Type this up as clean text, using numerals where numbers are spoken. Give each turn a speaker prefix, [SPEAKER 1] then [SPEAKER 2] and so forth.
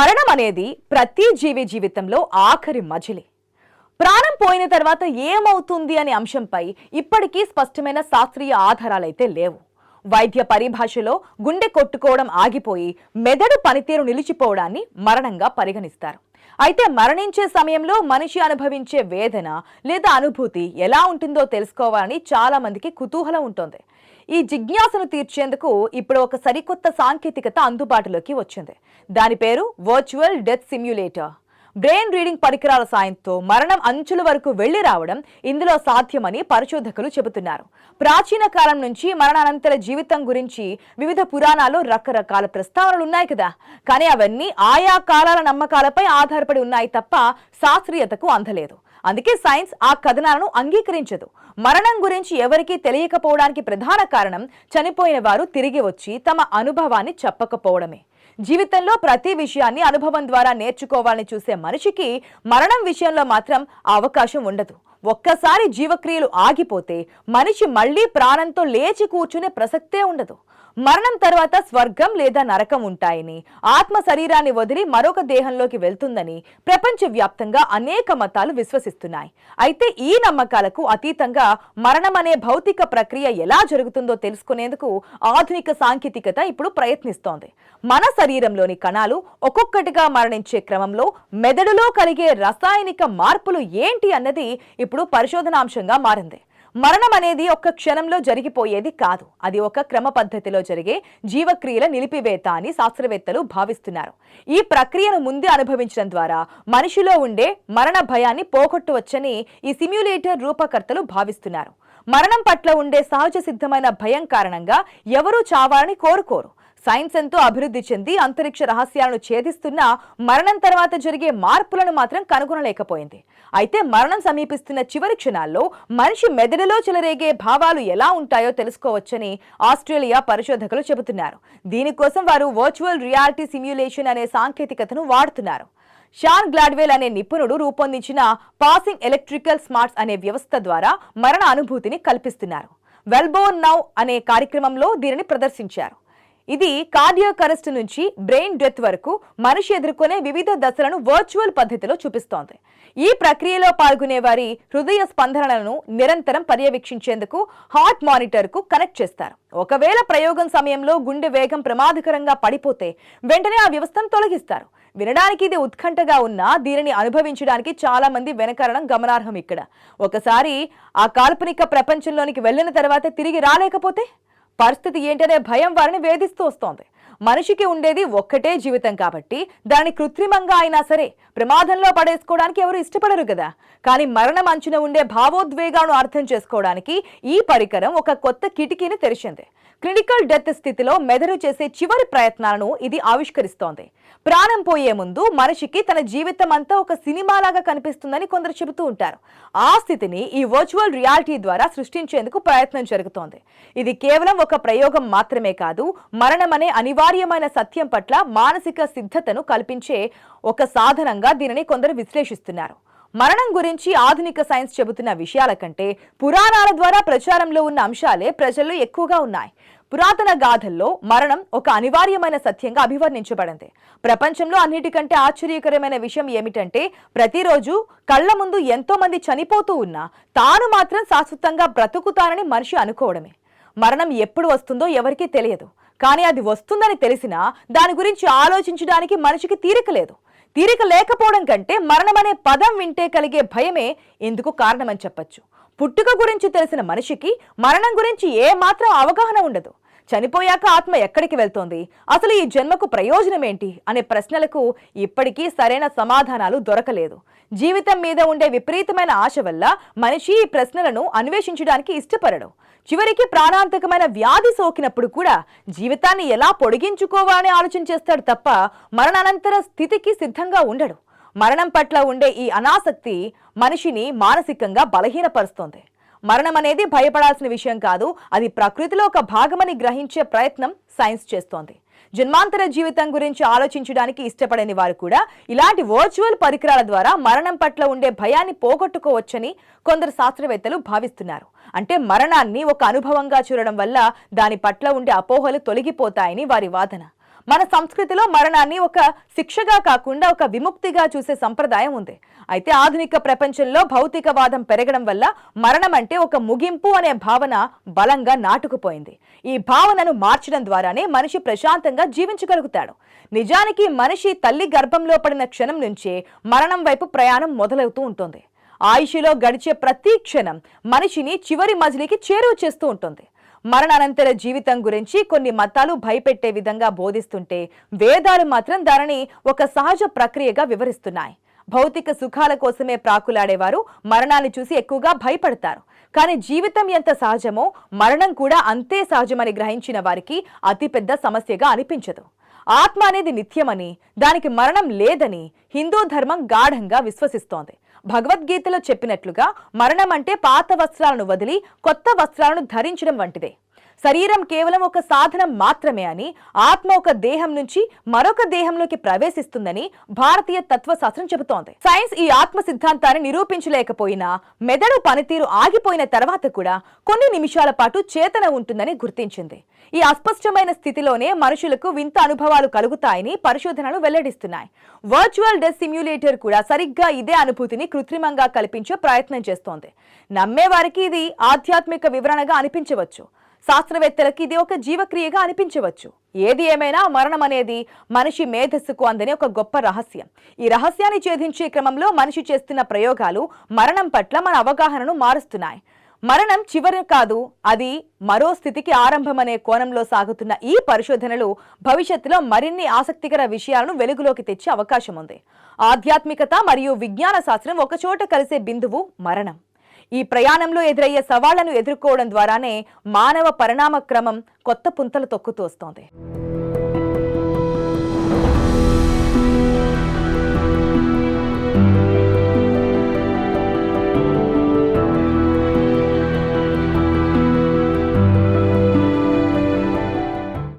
[SPEAKER 1] మరణం అనేది ప్రతి జీవి జీవితంలో ఆఖరి మజిలీ. ప్రాణం పోయిన తర్వాత ఏమవుతుంది అనే అంశంపై ఇప్పటికీ స్పష్టమైన శాస్త్రీయ ఆధారాలైతే లేవు. వైద్య పరిభాషలో గుండె కొట్టుకోవడం ఆగిపోయి మెదడు పనితీరు నిలిచిపోవడాన్ని మరణంగా పరిగణిస్తారు. అయితే మరణించే సమయంలో మనిషి అనుభవించే వేదన లేదా అనుభూతి ఎలా ఉంటుందో తెలుసుకోవాలని చాలా మందికి కుతూహలం ఉంటుంది. ఈ జిజ్ఞాసను తీర్చేందుకు ఇప్పుడు ఒక సరికొత్త సాంకేతికత అందుబాటులోకి వచ్చింది. దాని పేరు virtual death simulator. Brain reading పరికరాల సాయంతో మరణం అంచుల వరకు వెళ్లి రావడం ఇందులో సాధ్యమని పరిశోధకులు చెబుతున్నారు. ప్రాచీన కాలం నుంచి మరణానంతర జీవితం గురించి వివిధ పురాణాల్లో రకరకాల ప్రస్తావనలు ఉన్నాయి కదా, కానీ అవన్నీ ఆయా కాలాల నమ్మకాలపై ఆధారపడి ఉన్నాయి తప్ప శాస్త్రీయతకు అందలేదు. అందుకే సైన్స్ ఆ కథనాలను అంగీకరించదు. మరణం గురించి ఎవరికీ తెలియకపోవడానికి ప్రధాన కారణం చనిపోయిన వారు తిరిగి వచ్చి తమ అనుభవాన్ని చెప్పకపోవడమే. జీవితంలో ప్రతి విషయాన్ని అనుభవం ద్వారా నేర్చుకోవాలని చూసే మనిషికి మరణం విషయంలో మాత్రం ఆ అవకాశం ఉండదు. ఒక్కసారి జీవక్రియలు ఆగిపోతే మనిషి మళ్లీ ప్రాణంతో లేచి కూర్చునే ప్రసక్తే ఉండదు. మరణం తర్వాత స్వర్గం లేదా నరకం ఉంటాయని, ఆత్మ శరీరాన్ని వదిలి మరొక దేహంలోకి వెళ్తుందని ప్రపంచవ్యాప్తంగా అనేక మతాలు విశ్వసిస్తున్నాయి. అయితే ఈ నమ్మకాలకు అతీతంగా మరణం అనే భౌతిక ప్రక్రియ ఎలా జరుగుతుందో తెలుసుకునేందుకు ఆధునిక సాంకేతికత ఇప్పుడు ప్రయత్నిస్తోంది. మన శరీరంలోని కణాలు ఒక్కొక్కటిగా మరణించే క్రమంలో మెదడులో కలిగే రసాయనిక మార్పులు ఏంటి అన్నది ఇప్పుడు పరిశోధనాంశంగా మారింది. మరణం అనేది ఒక్క క్షణంలో జరిగిపోయేది కాదు. అది ఒక క్రమ పద్ధతిలో జరిగే జీవక్రియల నిలిపివేత అని శాస్త్రవేత్తలు భావిస్తున్నారు. ఈ ప్రక్రియను ముందే అనుభవించడం ద్వారా మనిషిలో ఉండే మరణ భయాన్ని పోగొట్టవచ్చని ఈ సిమ్యులేటర్ రూపకర్తలు భావిస్తున్నారు. మరణం పట్ల ఉండే సహజ సిద్ధమైన భయం కారణంగా ఎవరూ చావాలని కోరుకోరు. సైన్స్ ఎంతో అభివృద్ధి చెంది అంతరిక్ష రహస్యాలను ఛేదిస్తున్న మరణం తర్వాత జరిగే మార్పులను మాత్రం కనుగొనలేకపోయింది. అయితే మరణం సమీపిస్తున్న చివరి క్షణాల్లో మనిషి మెదడులో చెలరేగే భావాలు ఎలా ఉంటాయో తెలుసుకోవచ్చని ఆస్ట్రేలియా పరిశోధకులు చెబుతున్నారు. దీనికోసం వారు వర్చువల్ రియాలిటీ సిమ్యులేషన్ అనే సాంకేతికతను వాడుతున్నారు. షాన్ గ్లాడ్వెల్ అనే నిపుణుడు రూపొందించిన పాసింగ్ ఎలక్ట్రికల్ స్మార్ట్స్ అనే వ్యవస్థ ద్వారా మరణ అనుభూతిని కల్పిస్తున్నారు. వెల్బోర్న్ నౌ అనే కార్యక్రమంలో దీనిని ప్రదర్శించారు. ఇది కార్డియాక్ అరెస్ట్ నుంచి బ్రెయిన్ డెత్ వరకు మనిషి ఎదుర్కొనే వివిధ దశలను వర్చువల్ పద్ధతిలో చూపిస్తోంది. ఈ ప్రక్రియలో పాల్గొనే వారి హృదయ స్పందనలను నిరంతరం పర్యవేక్షించేందుకు హార్ట్ మానిటర్ కు కనెక్ట్ చేస్తారు. ఒకవేళ ప్రయోగం సమయంలో గుండె వేగం ప్రమాదకరంగా పడిపోతే వెంటనే ఆ వ్యవస్థను తొలగిస్తారు. వినడానికి ఇది ఉత్కంఠగా ఉన్నా దీనిని అనుభవించడానికి చాలా మంది వెనకరడం గమనార్హం. ఇక్కడ ఒకసారి ఆ కాల్పనిక ప్రపంచంలోనికి వెళ్లిన తర్వాత తిరిగి రాలేకపోతే పరిస్థితి ఏంటనే భయం వారిని వేధిస్తూ వస్తోంది. మనిషికి ఉండేది ఒక్కటే జీవితం కాబట్టి దాన్ని కృత్రిమంగా అయినా సరే ప్రమాదంలో పడేసుకోవడానికి ఎవరు ఇష్టపడరు కదా. కానీ మరణం అంచున ఉండే భావోద్వేగాలను అర్థం చేసుకోవడానికి ఈ పరికరం ఒక కొత్త కిటికీని తెరిచింది. క్లినికల్ డెత్ స్థితిలో మెదడు చేసే చివరి ప్రయత్నాలను ఇది ఆవిష్కరిస్తోంది. ప్రాణం పోయే ముందు మనిషికి తన జీవితం అంతా ఒక సినిమాలాగా కనిపిస్తుందని కొందరు చెబుతూ ఉంటారు. ఆ స్థితిని ఈ వర్చువల్ రియాలిటీ ద్వారా సృష్టించేందుకు ప్రయత్నం జరుగుతోంది. ఇది కేవలం ఒక ప్రయోగం మాత్రమే కాదు, మరణం అనే అనివార్యమైన సత్యం పట్ల మానసిక సిద్ధతను కల్పించే ఒక సాధనంగా దీనిని కొందరు విశ్లేషిస్తున్నారు. మరణం గురించి ఆధునిక సైన్స్ చెబుతున్న విషయాల కంటే పురాణాల ద్వారా ప్రచారంలో ఉన్న అంశాలే ప్రజల్లో ఎక్కువగా ఉన్నాయి. పురాతన గాథల్లో మరణం ఒక అనివార్యమైన సత్యంగా అభివర్ణించబడింది. ప్రపంచంలో అన్నిటికంటే ఆశ్చర్యకరమైన విషయం ఏమిటంటే ప్రతిరోజు కళ్ల ముందు ఎంతో మంది చనిపోతూ ఉన్నా తాను మాత్రం శాశ్వతంగా బ్రతుకుతానని మనిషి అనుకోవడమే. మరణం ఎప్పుడు వస్తుందో ఎవరికీ తెలియదు, కానీ అది వస్తుందని తెలిసినా దాని గురించి ఆలోచించడానికి మనిషికి తీరిక లేదు. తీరిక లేకపోవడం కంటే మరణం అనే పదం వింటే కలిగే భయమే ఇందుకు కారణమని చెప్పొచ్చు. పుట్టుక గురించి తెలిసిన మనిషికి మరణం గురించి ఏ మాత్రం అవగాహన ఉండదు. చనిపోయాక ఆత్మ ఎక్కడికి వెళ్తోంది, అసలు ఈ జన్మకు ప్రయోజనం ఏంటి అనే ప్రశ్నలకు ఇప్పటికీ సరైన సమాధానాలు దొరకలేదు. జీవితం మీద ఉండే విపరీతమైన ఆశ వల్ల మనిషి ఈ ప్రశ్నలను అన్వేషించడానికి ఇష్టపడడు. చివరికి ప్రాణాంతకమైన వ్యాధి సోకినప్పుడు కూడా జీవితాన్ని ఎలా పొడిగించుకోవాలని ఆలోచన చేస్తాడు తప్ప మరణానంతర స్థితికి సిద్ధంగా ఉండడు. మరణం పట్ల ఉండే ఈ అనాసక్తి మనిషిని మానసికంగా బలహీనపరుస్తోంది. మరణం అనేది భయపడాల్సిన విషయం కాదు, అది ప్రకృతిలో ఒక భాగమని గ్రహించే ప్రయత్నం సైన్స్ చేస్తోంది. జన్మాంతర జీవితం గురించి ఆలోచించడానికి ఇష్టపడని వారు కూడా ఇలాంటి వర్చువల్ పరికరాల ద్వారా మరణం పట్ల ఉండే భయాన్ని పోగొట్టుకోవచ్చని కొందరు శాస్త్రవేత్తలు భావిస్తున్నారు. అంటే మరణాన్ని ఒక అనుభవంగా చూడడం వల్ల దాని పట్ల ఉండే అపోహలు తొలగిపోతాయని వారి వాదన. మన సంస్కృతిలో మరణాన్ని ఒక శిక్షగా కాకుండా ఒక విముక్తిగా చూసే సంప్రదాయం ఉంది. అయితే ఆధునిక ప్రపంచంలో భౌతికవాదం పెరగడం వల్ల మరణం అంటే ఒక ముగింపు అనే భావన బలంగా నాటుకుపోయింది. ఈ భావనను మార్చడం ద్వారానే మనిషి ప్రశాంతంగా జీవించగలుగుతాడు. నిజానికి మనిషి తల్లి గర్భంలో పడిన క్షణం నుంచే మరణం వైపు ప్రయాణం మొదలవుతూ ఉంటుంది. ఆయుషులో గడిచే ప్రతి క్షణం మనిషిని చివరి మజిలీకి చేరువ చేస్తూ ఉంటుంది. మరణానంతర జీవితం గురించి కొన్ని మతాలు భయపెట్టే విధంగా బోధిస్తుంటే, వేదాలు మాత్రం దానిని ఒక సహజ ప్రక్రియగా వివరిస్తున్నాయి. భౌతిక సుఖాల కోసమే ప్రాకులాడేవారు మరణాన్ని చూసి ఎక్కువగా భయపడతారు. కానీ జీవితం ఎంత సహజమో మరణం కూడా అంతే సహజమని గ్రహించిన వారికి అతిపెద్ద సమస్యగా అనిపించదు. ఆత్మ అనేది నిత్యమని, దానికి మరణం లేదని హిందూ ధర్మం గాఢంగా విశ్వసిస్తోంది. భగవద్గీతలో చెప్పినట్లుగా మరణం అంటే పాత వస్త్రాలను వదిలి కొత్త వస్త్రాలను ధరించడం వంటిదే. శరీరం కేవలం ఒక సాధనం మాత్రమే అని, ఆత్మ ఒక దేహం నుంచి మరొక దేహంలోకి ప్రవేశిస్తుందని భారతీయ తత్వశాస్త్రం చెబుతోంది. సైన్స్ ఈ ఆత్మ సిద్ధాంతాన్ని నిరూపించలేకపోయినా మెదడు పనితీరు ఆగిపోయిన తర్వాత కూడా కొన్ని నిమిషాల పాటు చేతన ఉంటుందని గుర్తించింది. ఈ అస్పష్టమైన స్థితిలోనే మనుషులకు వింత అనుభవాలు కలుగుతాయని పరిశోధనలు వెల్లడిస్తున్నాయి. వర్చువల్ డెత్ సిమ్యులేటర్ కూడా సరిగ్గా ఇదే అనుభూతిని కృత్రిమంగా కల్పించే ప్రయత్నం చేస్తోంది. నమ్మేవారికి ఇది ఆధ్యాత్మిక వివరణగా అనిపించవచ్చు, శాస్త్రవేత్తలకి ఇది ఒక జీవక్రియగా అనిపించవచ్చు. ఏది ఏమైనా మరణం అనేది మనిషి మేధస్సుకు అందని ఒక గొప్ప రహస్యం. ఈ రహస్యాన్ని ఛేదించే క్రమంలో మనిషి చేస్తున్న ప్రయోగాలు మరణం పట్ల మన అవగాహనను మారుస్తున్నాయి. మరణం చివరి కాదు, అది మరో స్థితికి ఆరంభమనే కోణంలో సాగుతున్న ఈ పరిశోధనలు భవిష్యత్తులో మరిన్ని ఆసక్తికర విషయాలను వెలుగులోకి తెచ్చే అవకాశం ఉంది. ఆధ్యాత్మికత మరియు విజ్ఞాన శాస్త్రం ఒకచోట కలిసే బిందువు మరణం. ఈ ప్రయాణంలో ఎదురయ్యే సవాళ్లను ఎదుర్కోవడం ద్వారానే మానవ పరిణామ క్రమం కొత్త పుంతలు తొక్కుతూ వస్తోంది.